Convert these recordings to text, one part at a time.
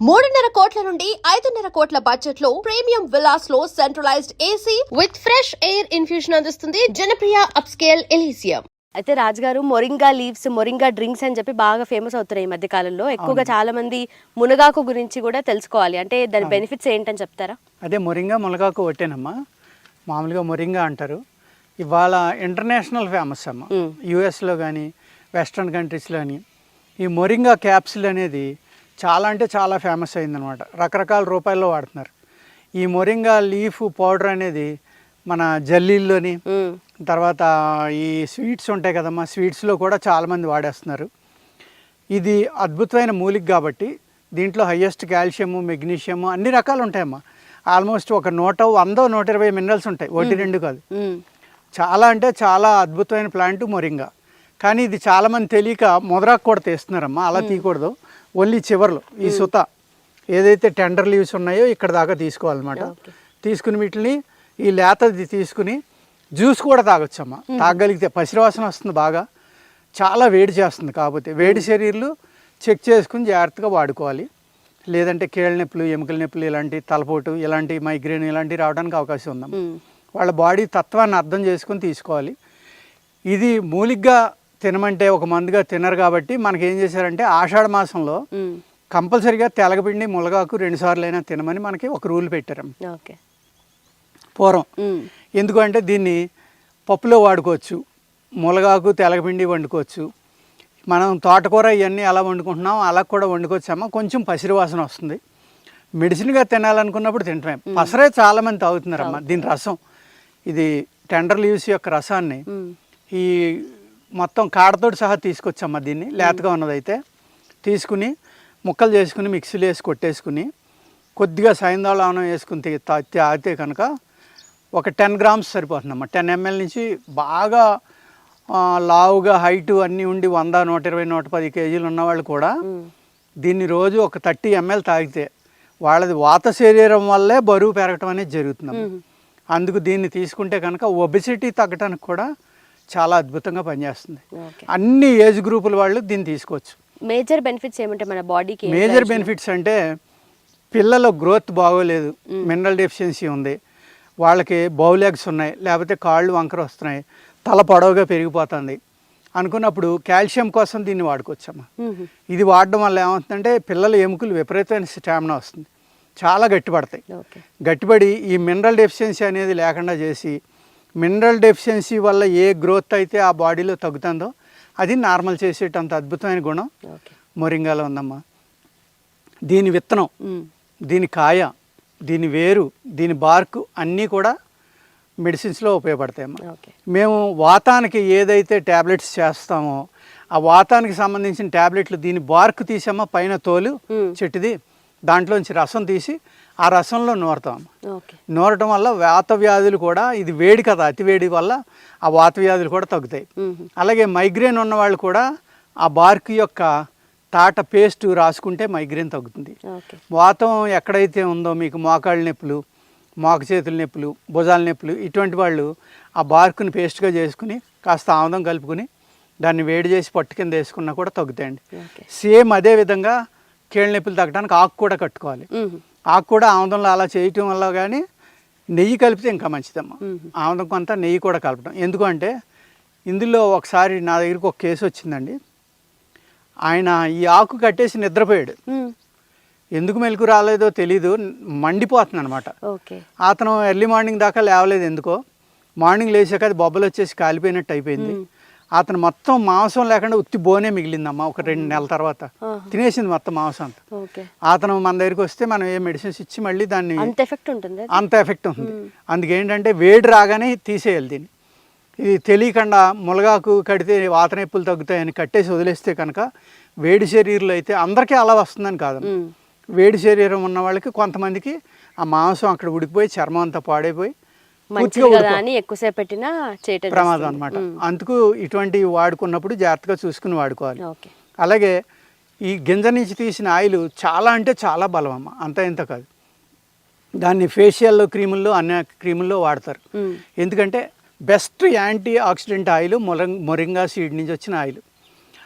3.5 కోట్ల నుండి 5.5 కోట్ల బడ్జెట్ లో ప్రీమియం విల్లాస్ లో centralised AC with fresh air infusion అందిస్తుంది జనప్రియ అప్స్కేల్ ఎలీసియం. అయితే రాజుగారు మొరింగా లీవ్స్, మొరింగా డ్రింక్స్ అని చెప్పి బాగా ఫేమస్ అవుతున్నాయి ఈ మధ్య కాలంలో. ఎక్కువగా చాలా మంది మునగాకు గురించి కూడా తెలుసుకోవాలి. అంటే దాని బెనిఫిట్స్ ఏంటని చెప్తారా? అదే మొరింగా మునగాకు ఒకటేనమ్మా. మామూలుగా మొరింగా అంటారు. ఇవాళ ఇంటర్నేషనల్ ఫేమస్ అమ్మ. యూఎస్లో కానీ వెస్ట్రన్ కంట్రీస్లో కానీ ఈ మొరింగా క్యాప్సిల్ అనేది చాలా అంటే చాలా ఫేమస్ అయిందనమాట. రకరకాల రూపాయల్లో వాడుతున్నారు. ఈ మొరింగా లీఫ్ పౌడర్ అనేది మన జల్లీల్లోని, తర్వాత ఈ స్వీట్స్ ఉంటాయి కదమ్మా, స్వీట్స్లో కూడా చాలామంది వాడేస్తున్నారు. ఇది అద్భుతమైన మూలిక కాబట్టి దీంట్లో హయ్యెస్ట్ కాల్షియము, మెగ్నీషియము అన్ని రకాలు ఉంటాయమ్మా. ఆల్మోస్ట్ ఒక 100-120 మినరల్స్ ఉంటాయి, ఒకటి రెండు కాదు. చాలా అంటే చాలా అద్భుతమైన ప్లాంట్ మొరింగా. కానీ ఇది చాలామంది తెలియక మొదరాకు కూడా తీస్తున్నారమ్మా. అలా తీయకూడదు. ఓన్లీ చివర్లో ఈ సుత ఏదైతే టెండర్ లీవ్స్ ఉన్నాయో ఇక్కడ దాకా తీసుకోవాలన్నమాట. తీసుకుని వీటిని ఈ లేతది తీసుకుని జ్యూస్ కూడా తాగొచ్చమ్మా. తాగలిగితే పసిరివాసన వస్తుంది బాగా. చాలా వేడి చేస్తుంది. కాకపోతే వేడి శరీరాలు చెక్ చేసుకుని జాగ్రత్తగా వాడుకోవాలి. లేదంటే కీళ్ళ నొప్పులు, ఎముకల నొప్పులు, ఇలాంటి తలపోటు, ఇలాంటి మైగ్రేన్ ఇలాంటివి రావడానికి అవకాశం ఉందమ్మా. వాళ్ళ బాడీ తత్వాన్ని అర్థం చేసుకుని తీసుకోవాలి. ఇది మూలిగ్గా తినమంటే ఒక మందుగా తినరు కాబట్టి మనకి ఏం చేశారంటే ఆషాఢ మాసంలో కంపల్సరీగా తెలగపిండి, మునగాకు 2 సార్లు అయినా తినమని మనకి ఒక రూల్ పెట్టారు పూర్వం. ఎందుకంటే దీన్ని పప్పులో వాడుకోవచ్చు, మునగాకు తెలగపిండి వండుకోవచ్చు. మనం తోటకూర ఇవన్నీ అలా వండుకుంటున్నాం, అలా కూడా వండుకోవచ్చామా. కొంచెం పసిరివాసన వస్తుంది. మెడిసిన్గా తినాలనుకున్నప్పుడు తింటామే. పసరే చాలామంది తాగుతున్నారమ్మా. దీని రసం, ఇది టెండర్ లీవ్స్ యొక్క రసాన్ని ఈ మొత్తం కాడతోటి సహా తీసుకొచ్చమ్మా. దీన్ని లేతగా ఉన్నదైతే తీసుకుని ముక్కలు చేసుకుని మిక్సీలో వేసి కొట్టేసుకుని కొద్దిగా సాయంత్రం వేసుకుని తాగితే కనుక ఒక 10 గ్రామ్స్ సరిపోతుందమ్మా. 10 ml నుంచి బాగా లావుగా హైటు అన్నీ ఉండి 100, 120, 110 కేజీలు ఉన్నవాళ్ళు కూడా దీన్ని రోజు ఒక 30 ml తాగితే వాళ్ళది వాత శరీరం వల్లే బరువు పెరగటం అనేది జరుగుతుందమ్మా. అందుకు దీన్ని తీసుకుంటే కనుక ఒబెసిటీ తగ్గటానికి కూడా చాలా అద్భుతంగా పనిచేస్తుంది. అన్ని ఏజ్ గ్రూపుల వాళ్ళు దీన్ని తీసుకోవచ్చు. మేజర్ బెనిఫిట్స్ ఏమంటే మన బాడీకి? మేజర్ బెనిఫిట్స్ అంటే పిల్లల గ్రోత్ బాగోలేదు, మినరల్ డెఫిషియన్సీ ఉంది, వాళ్ళకి బౌలెగ్స్ ఉన్నాయి, లేకపోతే కాళ్ళు వంకర వస్తున్నాయి, తల పొడవుగా పెరిగిపోతుంది అనుకున్నప్పుడు కాల్షియం కోసం దీన్ని వాడుకోవచ్చమ్మా. ఇది వాడడం వల్ల ఏమవుతుందంటే పిల్లల ఎముకలు విపరీతమైన స్టామినా వస్తుంది, చాలా గట్టిపడతాయి. గట్టిపడి ఈ మినరల్ డెఫిషియన్సీ అనేది లేకుండా చేసి, మినరల్ డెఫిషియన్సీ వల్ల ఏ గ్రోత్ అయితే ఆ బాడీలో తగ్గుతుందో అది నార్మల్ చేసేటంత అద్భుతమైన గుణం మొరింగాలో ఉందమ్మా. దీని విత్తనం, దీని కాయ, దీని వేరు, దీని బార్కు అన్నీ కూడా మెడిసిన్స్లో ఉపయోగపడతాయమ్మా. మేము వాతానికి ఏదైతే ట్యాబ్లెట్స్ చేస్తామో ఆ వాతానికి సంబంధించిన ట్యాబ్లెట్లు దీని బార్కు తీసామా, పైన తోలు చెట్టుది, దాంట్లోంచి రసం తీసి ఆ రసంలో నూరతాం. నూరటం వల్ల వాత వ్యాధులు కూడా, ఇది వేడి కదా, అతి వేడి వల్ల ఆ వాత వ్యాధులు కూడా తగ్గుతాయి. అలాగే మైగ్రేన్ ఉన్న వాళ్ళు కూడా ఆ బార్క్ యొక్క తాట పేస్ట్ రాసుకుంటే మైగ్రేన్ తగ్గుతుంది. వాతం ఎక్కడైతే ఉందో మీకు మోకాళ్ళ నొప్పులు, మోక చేతుల నొప్పులు, భుజాల నొప్పులు, ఇటువంటి వాళ్ళు ఆ బార్కుని పేస్ట్గా చేసుకుని కాస్త ఆముదం కలుపుకుని దాన్ని వేడి చేసి పట్టు కింద వేసుకున్నా కూడా తగ్గుతాయండి. సేమ్ అదే విధంగా కీళ్ళ నొప్పులు తగ్గడానికి ఆకు కూడా కట్టుకోవాలి. ఆకు కూడా ఆముదంలో అలా చేయటం వల్ల కానీ నెయ్యి కలిపితే ఇంకా మంచిదమ్మా. ఆముదం కొంత నెయ్యి కూడా కలపడం. ఎందుకంటే ఇందులో ఒకసారి నా దగ్గరికి ఒక కేసు వచ్చిందండి. ఆయన ఈ ఆకు కట్టేసి నిద్రపోయాడు. ఎందుకు మెలకు రాలేదో తెలీదు, మండిపోతుంది అనమాట. అతను ఎర్లీ మార్నింగ్ దాకా లేవలేదు. ఎందుకో మార్నింగ్ లేచాక అది బొబ్బలు వచ్చేసి కాలిపోయినట్టు అయిపోయింది. అతను మొత్తం మాంసం లేకుండా ఉత్తి బోనే మిగిలిందమ్మా. ఒక 2 నెలల తర్వాత తినేసింది మొత్తం మాంసం అంతా. అతను మన దగ్గరికి వస్తే మనం ఏ మెడిసిన్స్ ఇచ్చి మళ్ళీ దాన్ని అంత ఎఫెక్ట్ ఉంటుంది. అందుకేంటంటే వేడి రాగానే తీసేయాలి దీన్ని. ఇది తెలియకుండా మునగాకు కడితే వాత నొప్పులు తగ్గుతాయని కట్టేసి వదిలేస్తే కనుక వేడి శరీరంలో అయితే అందరికీ అలా వస్తుందని కాదు. వేడి శరీరం ఉన్న వాళ్ళకి కొంతమందికి ఆ మాంసం అక్కడ ఉడికిపోయి చర్మం అంతా పాడైపోయి ఎక్కువసేపు పెట్టినా ప్రమాదం అనమాట. అందుకు ఇటువంటివి వాడుకున్నప్పుడు జాగ్రత్తగా చూసుకుని వాడుకోవాలి. అలాగే ఈ గింజ నుంచి తీసిన ఆయిల్ చాలా అంటే చాలా బలం అమ్మ, అంత ఇంత కాదు. దాన్ని ఫేషియల్లో క్రీముల్లో అన్ని క్రీముల్లో వాడతారు. ఎందుకంటే best anti oxidant oil moringa seed నుంచి వచ్చిన ఆయిల్.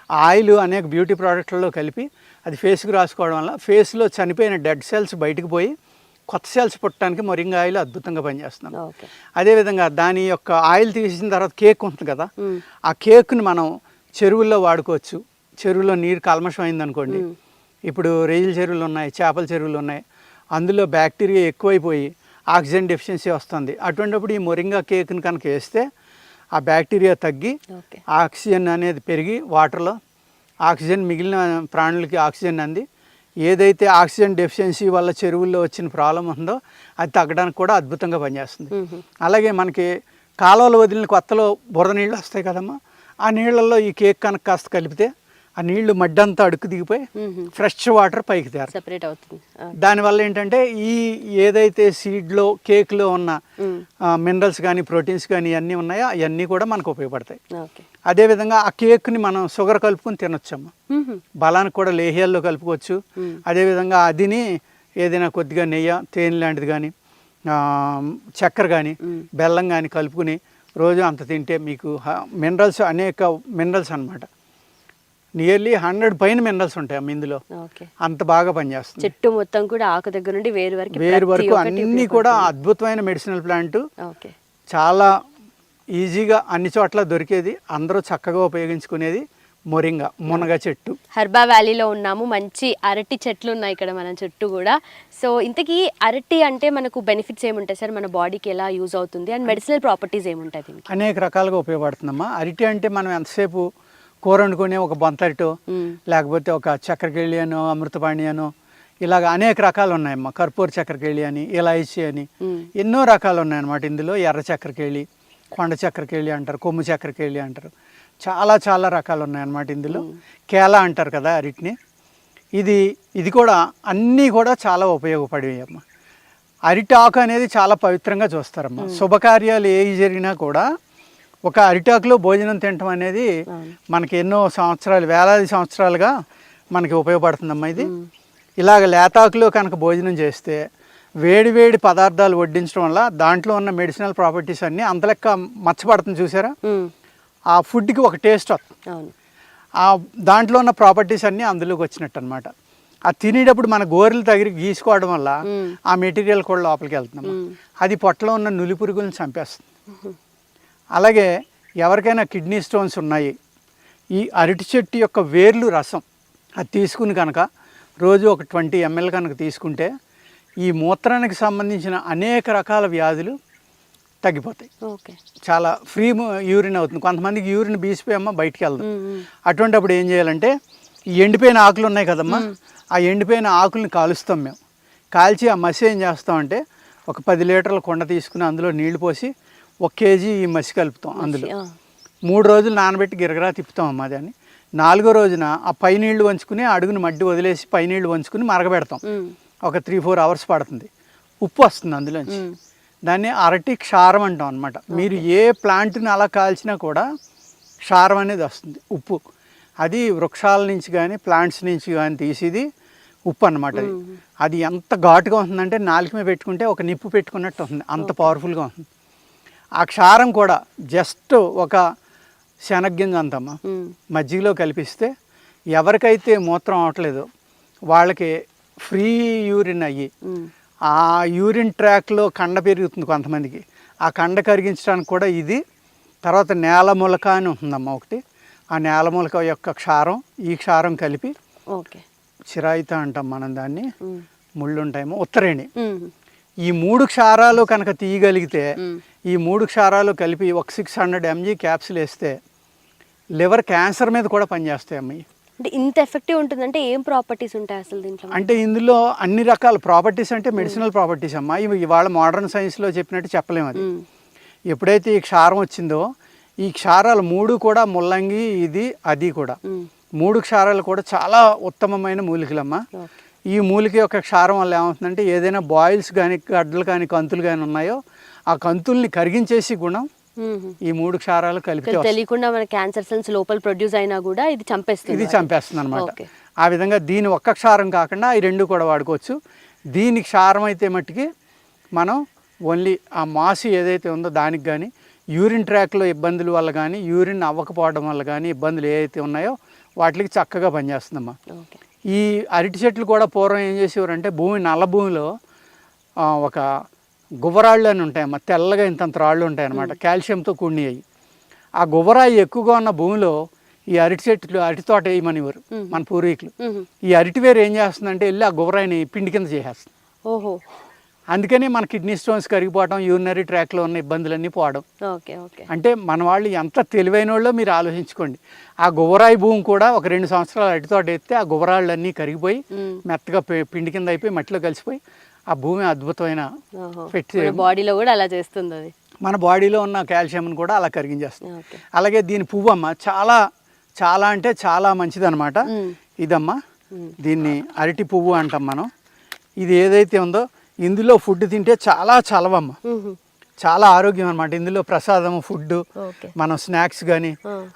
ఆ ఆయిల్ అనేక బ్యూటీ ప్రోడక్ట్లలో కలిపి అది ఫేస్కి రాసుకోవడం వల్ల ఫేస్లో చనిపోయిన డెడ్ సెల్స్ బయటకు పోయి కొత్త సెల్స్ పుట్టడానికి మొరింగా ఆయిల్ అద్భుతంగా పనిచేస్తున్నాం. ఓకే. అదేవిధంగా దాని యొక్క ఆయిల్ తీసిన తర్వాత కేక్ ఉంటుంది కదా, ఆ కేక్ని మనం చెరువుల్లో వాడుకోవచ్చు. చెరువులో నీరు కల్మషం అయిందనుకోండి, ఇప్పుడు రొయ్యల చెరువులు ఉన్నాయి, చేపల చెరువులు ఉన్నాయి, అందులో బ్యాక్టీరియా ఎక్కువైపోయి ఆక్సిజన్ డెఫిషియన్సీ వస్తుంది. అటువంటిప్పుడు ఈ మొరింగా కేక్ని కనుక వేస్తే ఆ బ్యాక్టీరియా తగ్గి ఆక్సిజన్ అనేది పెరిగి వాటర్లో ఆక్సిజన్ మిగిలిన ప్రాణులకి ఆక్సిజన్ అంది ఏదైతే ఆక్సిజన్ డెఫిషియన్సీ వల్ల చెరువుల్లో వచ్చిన ప్రాబ్లం ఉందో అది తగ్గడానికి కూడా అద్భుతంగా పనిచేస్తుంది. అలాగే మనకి కాలువలు వదిలిన కొత్తలో బురద నీళ్ళు వస్తాయి కదమ్మా, ఆ నీళ్ళల్లో ఈ కేక్ కనుక కాస్త కలిపితే ఆ నీళ్లు మడ్డి అంతా అడుక్కు దిగిపోయి ఫ్రెష్ వాటర్ పైకి తేరు సెపరేట్ అవుతుంది. దానివల్ల ఏంటంటే ఈ ఏదైతే సీడ్లో కేక్లో ఉన్న మినరల్స్ కానీ ప్రోటీన్స్ కానీ ఇవన్నీ ఉన్నాయో అవన్నీ కూడా మనకు ఉపయోగపడతాయి. అదేవిధంగా ఆ కేక్ని మనం షుగర్ కలుపుకొని తినొచ్చమ్మా, బలానికి కూడా లేహ్యాల్లో కలుపుకోవచ్చు. అదేవిధంగా అదిని ఏదైనా కొద్దిగా నెయ్యి తేనె లాంటిది కానీ చక్కెర కానీ బెల్లం కానీ కలుపుకుని రోజు అంత తింటే మీకు మినరల్స్ అనేక మినరల్స్ అనమాట, నియర్లీ 100 పైన మినరల్స్ ఉంటాయి ఇందులో. అంత బాగా పనిచేస్తుంది. చెట్టు మొత్తం కూడా ఆకు దగ్గర నుండి వేరు వరకు అన్ని కూడా అద్భుతమైన మెడిసినల్ ప్లాంట్, చాలా ఈజీగా అన్ని చోట్ల దొరికేది, అందరూ చక్కగా ఉపయోగించుకునేది మొరింగా మునగ చెట్టు. హర్బా వ్యాలీలో ఉన్నాము, మంచి అరటి చెట్లు ఉన్నాయి ఇక్కడ మన చుట్టూ కూడా. సో ఇంతకీ అరటి అంటే మనకు బెనిఫిట్స్ ఏముంటాయి సార్, మన బాడీకి ఎలా యూజ్ అవుతుంది అండ్ మెడిసినల్ ప్రాపర్టీస్ ఏముంటాయి? అనేక రకాలుగా ఉపయోగపడుతుందమ్మా. అరటి అంటే మనం ఎంతసేపు కూర వండుకొని ఒక బొంతరిటో లేకపోతే ఒక చక్కెరకేళి అనో అమృతపాణి అనో ఇలాగ అనేక రకాలు ఉన్నాయమ్మా. కర్పూర చక్కెరకేళి అని, ఇలాయచీ అని ఎన్నో రకాలు ఉన్నాయన్నమాట. ఇందులో ఎర్ర చక్కెరకేళి, కొండ చక్కెరకేళి అంటారు, కొమ్ము చక్కెరకేళి అంటారు, చాలా చాలా రకాలు ఉన్నాయన్నమాట. ఇందులో కేలా అంటారు కదా అరటిని. ఇది కూడా అన్నీ కూడా చాలా ఉపయోగపడేవి అమ్మ. అరటి ఆకు అనేది చాలా పవిత్రంగా చూస్తారమ్మా. శుభకార్యాలు ఏ జరిగినా కూడా ఒక అరిటాకులో భోజనం తినటం అనేది మనకి ఎన్నో సంవత్సరాలు, వేలాది సంవత్సరాలుగా మనకి ఉపయోగపడుతుందమ్మా. ఇది ఇలాగ లేతాకులో కనుక భోజనం చేస్తే వేడి వేడి పదార్థాలు వడ్డించడం వల్ల దాంట్లో ఉన్న మెడిసినల్ ప్రాపర్టీస్ అన్నీ అంతలెక్క మచ్చపడుతుంది చూసారా, ఆ ఫుడ్కి ఒక టేస్ట్ వస్తుంది. ఆ దాంట్లో ఉన్న ప్రాపర్టీస్ అన్నీ అందులోకి వచ్చినట్టు అనమాట. అది తినేటప్పుడు మన గోర్రెలు తగిలి గీసుకోవడం వల్ల ఆ మెటీరియల్ కూడా లోపలికి వెళ్తున్నాము. అది పొట్టలో ఉన్న నులి పురుగులను చంపేస్తుంది. అలాగే ఎవరికైనా కిడ్నీ స్టోన్స్ ఉన్నాయి, ఈ అరటి చెట్టు యొక్క వేర్లు రసం అది తీసుకుని కనుక రోజు ఒక 20 ml కనుక తీసుకుంటే ఈ మూత్రానికి సంబంధించిన అనేక రకాల వ్యాధులు తగ్గిపోతాయి. చాలా ఫ్రీ యూరిన్ అవుతుంది. కొంతమందికి యూరిన్ బీసిపోయమ్మా బయటికి వెళ్దాం. అటువంటిప్పుడు ఏం చేయాలంటే ఈ ఎండిపోయిన ఆకులు ఉన్నాయి కదమ్మా, ఆ ఎండిపోయిన ఆకుల్ని కాలుస్తాం మేము. కాల్చి ఆ మసి ఏం చేస్తామంటే ఒక 10 లీటర్ల కుండ తీసుకుని అందులో నీళ్లు పోసి 1 kg ఈ మసి కలుపుతాం. అందులో 3 రోజులు నానబెట్టి గిరగరా తిప్పుతాం అమ్మా. దాన్ని 4వ రోజున ఆ పై నీళ్లు వంచుకుని అడుగుని మడ్డి వదిలేసి పై నీళ్లు వంచుకుని మరగబెడతాం. ఒక 3-4 hours పడుతుంది. ఉప్పు వస్తుంది అందులోంచి. దాన్ని అరటి క్షారం అంటాం అనమాట. మీరు ఏ ప్లాంట్ని అలా కాల్చినా కూడా క్షారం అనేది వస్తుంది, ఉప్పు. అది వృక్షాల నుంచి కానీ ప్లాంట్స్ నుంచి కానీ తీసేది ఉప్పు అనమాట. అది ఎంత ఘాటుగా ఉంటుందంటే నాలుక మీద పెట్టుకుంటే ఒక నిప్పు పెట్టుకున్నట్టు ఉంటుంది, అంత పవర్ఫుల్గా ఉంటుంది. ఆ క్షారం కూడా జస్ట్ ఒక శనగ్గింజ అంతమ్మా మజ్జిగలో కలిపిస్తే ఎవరికైతే మూత్రం అవట్లేదో వాళ్ళకి ఫ్రీ యూరిన్ అయ్యి ఆ యూరిన్ ట్రాక్లో కండ పెరుగుతుంది కొంతమందికి, ఆ కండ కరిగించడానికి కూడా ఇది. తర్వాత నేల మొలక అని ఉంటుందమ్మా ఒకటి, ఆ నేల మొలక యొక్క క్షారం ఈ క్షారం కలిపి చిరాయిత అంటాం మనం దాన్ని, ముళ్ళు ఉంటాయేమో ఉత్తరేణి. ఈ 3 క్షారాలు కనుక తీయగలిగితే ఈ 3 క్షారాలు కలిపి ఒక 600 mg క్యాప్సుల్ వేస్తే లివర్ క్యాన్సర్ మీద కూడా పనిచేస్తాయి అమ్మాయి. అంటే ఇంత ఎఫెక్టివ్ ఉంటుందంటే ఏం ప్రాపర్టీస్ ఉంటాయి అసలు దీంట్లో? అంటే ఇందులో అన్ని రకాల ప్రాపర్టీస్ అంటే మెడిసినల్ ప్రాపర్టీస్ అమ్మా. ఇవాళ మోడర్న్ సైన్స్లో చెప్పినట్టు చెప్పలేము. అది ఎప్పుడైతే ఈ క్షారం వచ్చిందో ఈ క్షారాలు 3 కూడా ముల్లంగి ఇది అది కూడా 3 క్షారాలు కూడా చాలా ఉత్తమమైన మూలికలమ్మా. ఈ మూలిక యొక్క క్షారం వల్ల ఏమవుతుందంటే ఏదైనా బాయిల్స్ కానీ గడ్డలు కానీ కంతులు కానీ ఉన్నాయో ఆ కంతుల్ని కరిగించేసి గుణం ఈ 3 క్షారాలు కలిపి తెలియకుండా మన క్యాన్సర్ సెల్స్ లోపల ప్రొడ్యూస్ అయినా కూడా ఇది చంపేస్తుంది అనమాట. ఆ విధంగా దీని ఒక్క క్షారం కాకుండా ఈ 2 కూడా వాడుకోవచ్చు. దీని క్షారం అయితే మట్టికి మనం ఓన్లీ ఆ మాసి ఏదైతే ఉందో దానికి కానీ యూరిన్ ట్రాక్లో ఇబ్బందుల వల్ల కానీ యూరిన్ అవ్వకపోవడం వల్ల కానీ ఇబ్బందులు ఏవైతే ఉన్నాయో వాటికి చక్కగా పనిచేస్తుందమ్మా. ఈ అరటి చెట్లు కూడా పూర్వం ఏం చేసేవారంటే నల్ల భూమిలో ఒక గువ్వరాళ్ళు అని ఉంటాయమ్మా, తెల్లగా ఇంతంత రాళ్ళు ఉంటాయి అన్నమాట, కాల్షియంతో కూడినవి. ఆ గువ్వరాయి ఎక్కువగా ఉన్న భూమిలో ఈ అరటి చెట్లు అరటి తోట వేయమనివారు మన పూర్వీకులు. ఈ అరటి వేరు ఏం చేస్తుందంటే వెళ్ళి ఆ గువ్వరాయిని పిండి కింద చేసేస్తుంది. ఓహో, అందుకని మన కిడ్నీ స్టోన్స్ కరిగిపోవడం, యూరినరీ ట్రాక్లో ఉన్న ఇబ్బందులన్నీ పోవడం. Okay okay. అంటే మన వాళ్ళు ఎంత తెలివైన వాళ్ళో మీరు ఆలోచించుకోండి. ఆ గువ్వరాయి భూమి కూడా ఒక 2 సంవత్సరాలు అరటి తోట ఎత్తే ఆ గువ్వరాళ్ళన్నీ కరిగిపోయి మెత్తగా పిండి కింద అయిపోయి మట్టిలో కలిసిపోయి ఆ భూమి అద్భుతమైన బాడీలో కూడా అలా చేస్తుంది అది. మన బాడీలో ఉన్న కాల్షియంని కూడా అలా కరిగించేస్తుంది. అలాగే దీని పువ్వు అమ్మ చాలా చాలా అంటే చాలా మంచిదన్నమాట. ఇదమ్మా దీన్ని అరటి పువ్వు అంటాం మనం. ఇది ఏదైతే ఉందో ఇందులో ఫుడ్ తింటే చాలా చలవమ్మ, చాలా ఆరోగ్యం అనమాట. ఇందులో ప్రసాదం ఫుడ్ మనం స్నాక్స్ కానీ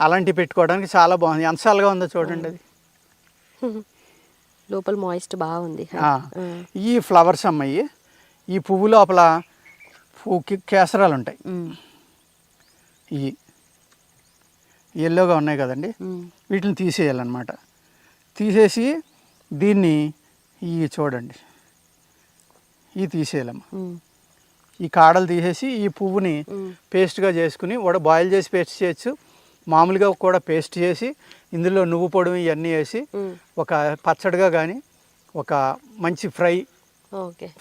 అలాంటివి పెట్టుకోవడానికి చాలా బాగుంది. ఎంతసాలుగా ఉందో చూడండి అది. లోపల మాయిస్ట్ బాగుంది. ఈ ఫ్లవర్స్ అమ్మాయి, ఈ పువ్వు లోపల కేసరాలు ఉంటాయి. ఈ ఎల్లోగా ఉన్నాయి కదండి, వీటిని తీసేయాలన్నమాట. తీసేసి దీన్ని చూడండి తీసేయాలమ్మా. ఈ కాడలు తీసేసి ఈ పువ్వుని పేస్ట్గా చేసుకుని బాయిల్ చేసి పేస్ట్ చేయొచ్చు, మామూలుగా కూడా పేస్ట్ చేసి ఇందులో నువ్వు పొడి ఇవన్నీ వేసి ఒక పచ్చడిగా కానీ ఒక మంచి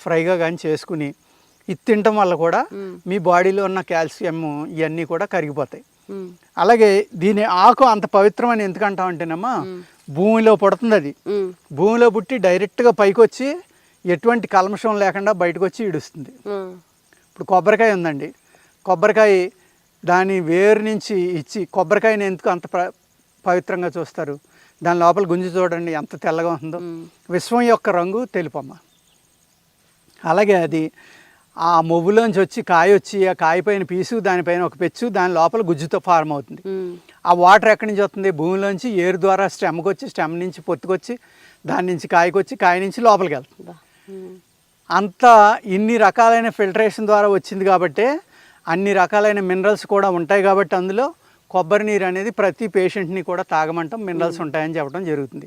ఫ్రైగా కానీ చేసుకుని ఇది తినటం వల్ల కూడా మీ బాడీలో ఉన్న కాల్షియం ఇవన్నీ కూడా కరిగిపోతాయి. అలాగే దీని ఆకు అంత పవిత్రమని ఎందుకంటామంటేనమ్మా, భూమిలో పుడుతుంది. అది భూమిలో పుట్టి డైరెక్ట్గా పైకి వచ్చి ఎటువంటి కల్మషం లేకుండా బయటకు వచ్చి ఇడుస్తుంది. ఇప్పుడు కొబ్బరికాయ ఉందండి, కొబ్బరికాయ దాని వేరు నుంచి ఇచ్చి కొబ్బరికాయని ఎందుకు అంత పవిత్రంగా చూస్తారు? దాని లోపల గుంజి చూడండి ఎంత తెల్లగా ఉందో. విశ్వం యొక్క రంగు తెలుపమ్మ. అలాగే అది ఆ మొవ్వులోంచి వచ్చి కాయ వచ్చి ఆ కాయ పైన పీసు, దానిపైన ఒక పెచ్చు, దాని లోపల గుజ్జుతో ఫార్మ్ అవుతుంది. ఆ వాటర్ ఎక్కడి నుంచి వస్తుంది? భూమిలోంచి ఏరు ద్వారా స్టెమ్కి వచ్చి, స్టెమ్ నుంచి పొత్తుకొచ్చి, దాని నుంచి కాయకు వచ్చి, కాయ నుంచి లోపలికి వెళ్తుంది. అంతా ఇన్ని రకాలైన ఫిల్టరేషన్ ద్వారా వచ్చింది కాబట్టి అన్ని రకాలైన మినరల్స్ కూడా ఉంటాయి. కాబట్టి అందులో కొబ్బరి నీరు అనేది ప్రతి పేషెంట్ని కూడా తాగమంటాం, మినరల్స్ ఉంటాయని చెప్పడం జరుగుతుంది.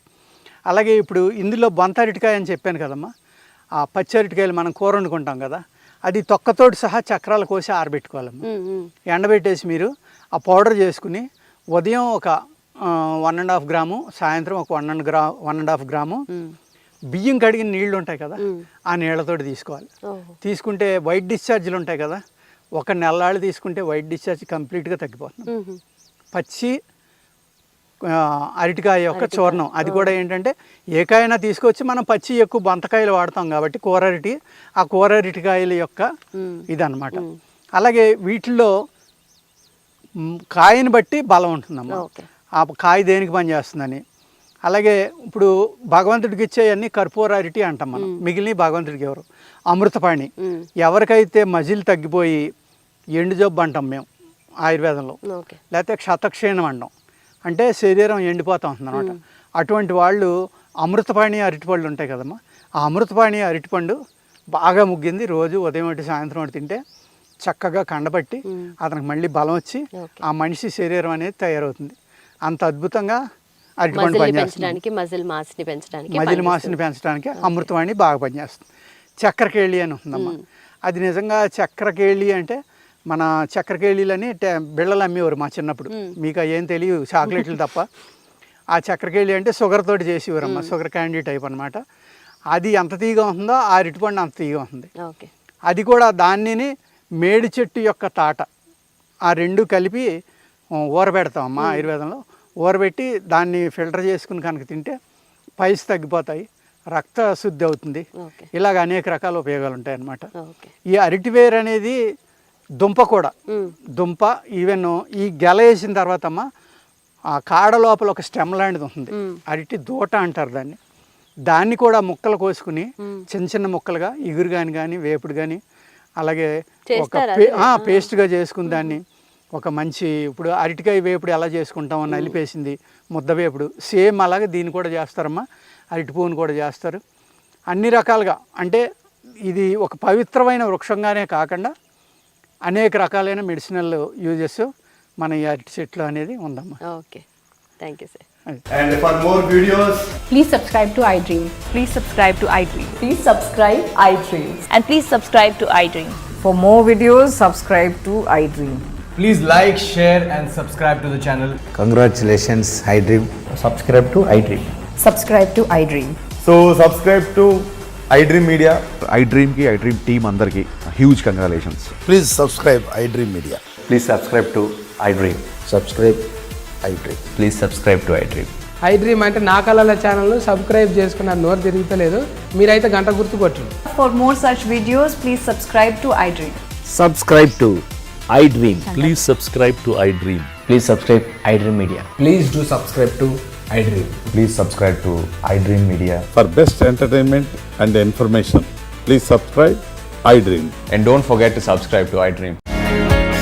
అలాగే ఇప్పుడు ఇందులో బొంత అరటికాయ అని చెప్పాను కదమ్మా, ఆ పచ్చి అరటికాయలు మనం కూర వండుకుంటాం కదా, అది తొక్కతోటి సహా చక్రాలు కోసి ఆరబెట్టుకోవాలమ్మా. ఎండబెట్టేసి మీరు ఆ పౌడర్ చేసుకుని ఉదయం ఒక 1.5 గ్రాము, సాయంత్రం ఒక 1.5 గ్రాము బియ్యం కడిగిన నీళ్లు ఉంటాయి కదా, ఆ నీళ్లతోటి తీసుకోవాలి. తీసుకుంటే వైట్ డిశ్చార్జ్లు ఉంటాయి కదా, ఒక నెలలాళ్ళు తీసుకుంటే వైట్ డిశ్చార్జ్ కంప్లీట్గా తగ్గిపోతుంది. పచ్చి అరటికాయ యొక్క చూర్ణం, అది కూడా ఏంటంటే ఏ కాయనా తీసుకొచ్చి మనం పచ్చి ఎక్కువ బంతకాయలు వాడతాం కాబట్టి కూర అరటి, ఆ కూర అరటికాయల యొక్క ఇదన్నమాట. అలాగే వీటిల్లో కాయని బట్టి బలం ఉంటుందమ్మా, ఆ కాయ దేనికి పనిచేస్తుందని. అలాగే ఇప్పుడు భగవంతుడికి ఇచ్చేవన్నీ కర్పూర అరటి అంటాం మనం, మిగిలిన భగవంతుడికి ఎవరు? అమృతపాణి. ఎవరికైతే మజిల్ తగ్గిపోయి ఎండు జబ్బు అంటాం మేము ఆయుర్వేదంలో, లేకపోతే క్షతక్షీణం అంటాం, అంటే శరీరం ఎండిపోతూ ఉంటుంది అనమాట. అటువంటి వాళ్ళు అమృతపాణి అరటిపళ్ళు ఉంటాయి కదమ్మా, ఆ అమృతపాణి అరటిపండు బాగా ముగ్గింది రోజు ఉదయం ఒకటి సాయంత్రం ఒకటి తింటే చక్కగా కండబట్టి అతనికి మళ్ళీ బలం వచ్చి ఆ మనిషి శరీరం అనేది తయారవుతుంది. అంత అద్భుతంగా అరటిపండు పనిచేస్తుంది. మజిల్ మాస్ని పెంచడానికి అమృతవాణి బాగా పనిచేస్తుంది. చక్కెరకేళి అని ఉంటుందమ్మా, అది నిజంగా చక్కెరకేళి అంటే మన చక్కెరకేళీలని బిళ్ళలు అమ్మేవారు మా చిన్నప్పుడు, మీకు ఏం తెలియదు చాక్లెట్లు తప్ప. ఆ చక్కెరకేళి అంటే షుగర్ తోటి చేసేవారమ్మా, షుగర్ క్యాండీ టైప్ అనమాట. అది ఎంత తీగా ఉంటుందో ఆ అరటిపండు అంత తీగా ఉంది. అది కూడా దానిని మేడి చెట్టు యొక్క తాట, ఆ రెండు కలిపి ఊరబెడతామమ్మా ఆయుర్వేదంలో. ఊరబెట్టి దాన్ని ఫిల్టర్ చేసుకుని కనుక తింటే పైస్ తగ్గిపోతాయి, రక్త శుద్ధి అవుతుంది. ఇలాగ అనేక రకాల ఉపయోగాలు ఉంటాయి అన్నమాట. ఈ అరటివేరు అనేది దుంప కూడా, దుంప ఈవెన్ ఈ గెల వేసిన తర్వాత అమ్మ ఆ కాడ లోపల ఒక స్టెమ్ లాంటిది ఉంటుంది, అరటి దూట అంటారు దాన్ని. దాన్ని కూడా ముక్కలు కోసుకుని చిన్న చిన్న ముక్కలుగా ఇగురు కానీ వేపుడు కానీ అలాగే ఒక పేస్ట్గా చేసుకుని దాన్ని ఒక మంచి, ఇప్పుడు అరటికాయ వేపుడు ఎలా చేసుకుంటామో నలిపేసింది ముద్ద వేపుడు, సేమ్ అలాగే దీన్ని కూడా చేస్తారమ్మా. అరటి పువ్వును కూడా చేస్తారు. అన్ని రకాలుగా అంటే ఇది ఒక పవిత్రమైన వృక్షంగానే కాకుండా అనేక రకాలైన మెడిసినల్ యూజెస్ మన ఈ అరటి చెట్లు అనేది ఉందమ్మా. Okay, thank you sir. And for more videos, Please subscribe to iDream. Please subscribe to iDream. Please subscribe iDreams. And please subscribe to iDream. For more videos, subscribe to iDream. please like, share and subscribe to the channel. Congratulations, iDream. Subscribe to iDream. Subscribe to iDream. So subscribe to iDream Media. iDream ki iDream team andarki huge congratulations. Please subscribe iDream Media. Please subscribe to iDream. Subscribe iDream. Please subscribe to iDream. iDream అంటే నా కళల channel subscribe చేసుకున్న నోరు తిరుగుతలేదు మీరైతే గంట గుర్తు కొట్టండి For more such videos, please subscribe to iDream. Subscribe to iDream. Please subscribe to iDream. Please subscribe iDream Media. Please do subscribe to iDream. Please subscribe to iDream Media. For best entertainment and information, please subscribe iDream. And don't forget to subscribe to iDream.